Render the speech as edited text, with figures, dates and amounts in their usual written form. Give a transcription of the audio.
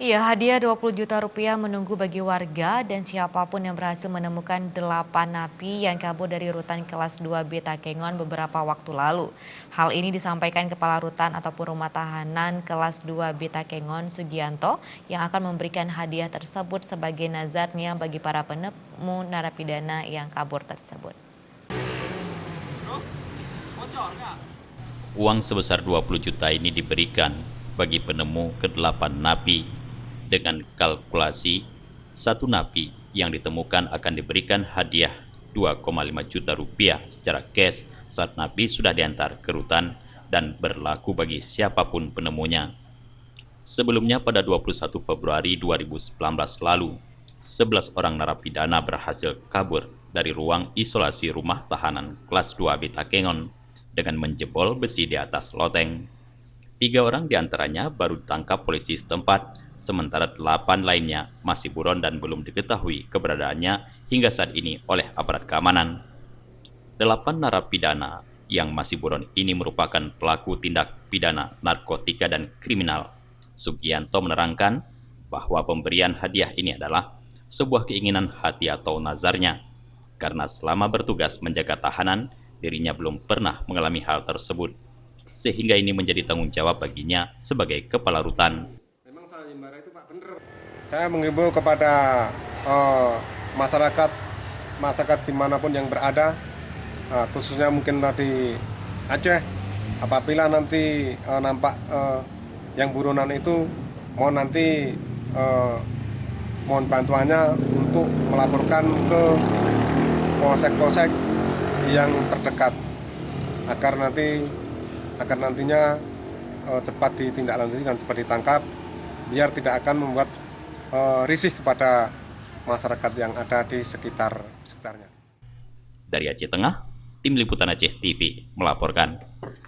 Iya, hadiah 20 juta rupiah menunggu bagi warga dan siapapun yang berhasil menemukan 8 napi yang kabur dari rutan kelas 2B Takengon beberapa waktu lalu. Hal ini disampaikan Kepala Rutan ataupun Rumah Tahanan kelas 2B Takengon Sugianto yang akan memberikan hadiah tersebut sebagai nazarnya bagi para penemu narapidana yang kabur tersebut. Uang sebesar 20 juta ini diberikan bagi penemu ke-8 napi dengan kalkulasi satu napi yang ditemukan akan diberikan hadiah 2,5 juta rupiah secara cash saat napi sudah diantar ke rutan dan berlaku bagi siapapun penemunya. Sebelumnya pada 21 Februari 2019 lalu, 11 orang narapidana berhasil kabur dari ruang isolasi rumah tahanan kelas 2B Takengon dengan menjebol besi di atas loteng. 3 orang diantaranya baru ditangkap polisi setempat, sementara 8 lainnya masih buron dan belum diketahui keberadaannya hingga saat ini oleh aparat keamanan. 8 narapidana yang masih buron ini merupakan pelaku tindak pidana narkotika dan kriminal. Sugianto menerangkan bahwa pemberian hadiah ini adalah sebuah keinginan hati atau nazarnya, karena selama bertugas menjaga tahanan, dirinya belum pernah mengalami hal tersebut, sehingga ini menjadi tanggung jawab baginya sebagai kepala rutan. Memang sayembara itu Pak bener. Saya menghimbau kepada masyarakat dimanapun yang berada, khususnya mungkin di Aceh, apabila nanti nampak yang buronan itu, mohon nanti mohon bantuannya untuk melaporkan ke polsek-polsek yang terdekat agar nantinya cepat ditindaklanjuti dan cepat ditangkap, biar tidak akan membuat risih kepada masyarakat yang ada di sekitarnya. Dari Aceh Tengah, Tim Liputan Aceh TV melaporkan.